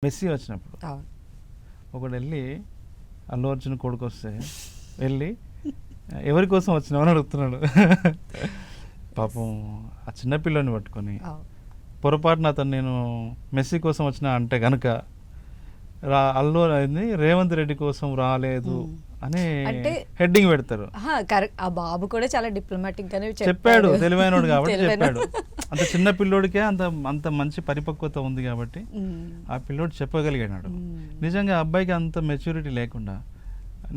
Messy వచ్చినప్పుడు ఒకడు వెళ్ళి అల్లు అర్జున్ కొడుకు వస్తే వెళ్ళి ఎవరి కోసం వచ్చినావని అడుగుతున్నాడు. పాపం ఆ చిన్నపిల్లని పట్టుకొని పొరపాటున అతను నేను మెస్సీ కోసం వచ్చిన అంటే కనుక అల్లు రేవంత్ రెడ్డి కోసం రాలేదు అని హెడ్డింగ్ పెడతారు. ఆ బాబు కూడా చాలా డిప్లొమాటిక్ గానే చెప్పాడు, తెలివైనోడు కాబట్టి చెప్పాడు. అంత చిన్న పిల్లోడికే అంత మంచి పరిపక్వత ఉంది కాబట్టి ఆ పిల్లోడు చెప్పగలిగాడు. నిజంగా అబ్బాయికి అంత మెచ్యూరిటీ లేకుండా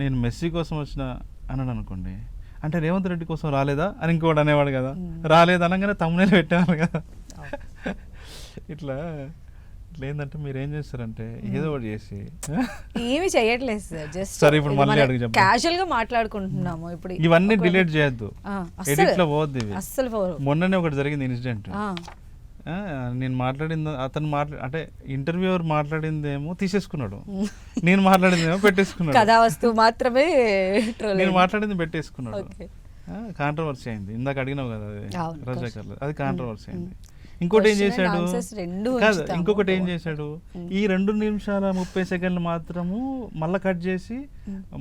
నేను మెస్సీ కోసం వచ్చిన అన్నాడు అనుకోండి, అంటే రేవంత్ రెడ్డి కోసం రాలేదా అని ఇంకోటి అనేవాడు కదా. రాలేదు అనగానే తమ్మునేలు పెట్టేవాడు కదా. ఇట్లా ఏంటంటే మీరు ఏం చేస్తారంటే ఏదో ఒకటి చేసి ఏమి చేయట్లేదు సార్, జస్ట్ సరే ఇప్పుడు మళ్ళీ అడుగు క్యాజువల్ గా మాట్లాడుకుంటున్నాము. ఇప్పుడు ఇవన్నీ డిలీట్ చేయొద్దు, ఎడిట్ లో పోవద్దు ఇవి. అస్సలు మొన్ననే ఒకటి జరిగింది ఇన్సిడెంట్. నేను మాట్లాడింది అతను అంటే ఇంటర్వ్యూవర్ మాట్లాడిందేమో తీసేసుకున్నాడు, నేను మాట్లాడిందేమో పెట్టేసుకున్నాడు. కథా వస్తువు మాత్రమే నేను మాట్లాడింది పెట్టేసుకున్నాడు. కాంట్రవర్సీ అయింది. ఇందాక అడిగినావు కదా రజాకర్లు, అది కాంట్రవర్సీ అయింది. ఇంకోటి ఏం చేశాడు కాదు, ఇంకొకటి ఏం చేశాడు, ఈ 2 నిమిషాల 30 సెకండ్లు మాత్రము మళ్ళీ కట్ చేసి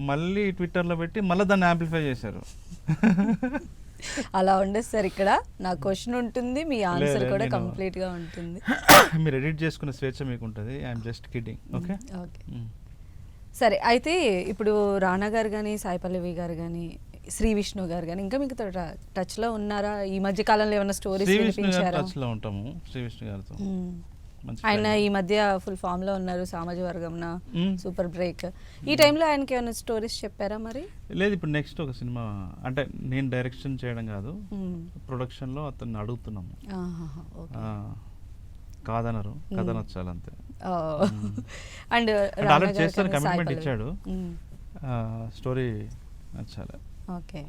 మళ్ళీ ట్విట్టర్లో పెట్టి మళ్ళీ దాన్ని యాంప్లిఫై చేశారు. అలా ఉండదు సార్, ఇక్కడ నా క్వశ్చన్ ఉంటుంది, మీ ఆన్సర్ కూడా కంప్లీట్ గా ఉంటుంది. మీరు ఎడిట్ చేసుకునే స్వేచ్ఛ మీకు ఉంటుంది. I'm just kidding. ఓకే సరే, అయితే ఇప్పుడు రానా గారు కానీ, సాయి పల్లవి గారు కానీ, శ్రీ విష్ణు గారు కానీ ఇంకా మీకు టచ్ లో ఉన్నారా? ఈ మధ్య కాలంలో ఏమైనా స్టోరీస్ వినిపించారా? టచ్ లో ఉంటాము శ్రీ విష్ణు గారితో. ఆయన ఈ మధ్య ఫుల్ ఫామ్ లో ఉన్నారు, సామాజిక వర్గంన సూపర్ బ్రేక్. ఈ టైంలో ఆయనకి ఏమైనా స్టోరీస్ చెప్పారా మరి? లేదు, ఇప్పుడు నెక్స్ట్ ఒక సినిమా, అంటే నేను డైరెక్షన్ చేయడం కాదు, ప్రొడక్షన్ లో అతన్ని అడుగుతున్నాము. కాదనరు, కథ నచ్చాలి అంతే. అండ్ ఆల్రెడీ చేస్తాను, కమిట్మెంట్ ఇచ్చాడు, స్టోరీ నచ్చాలి. ఓకే.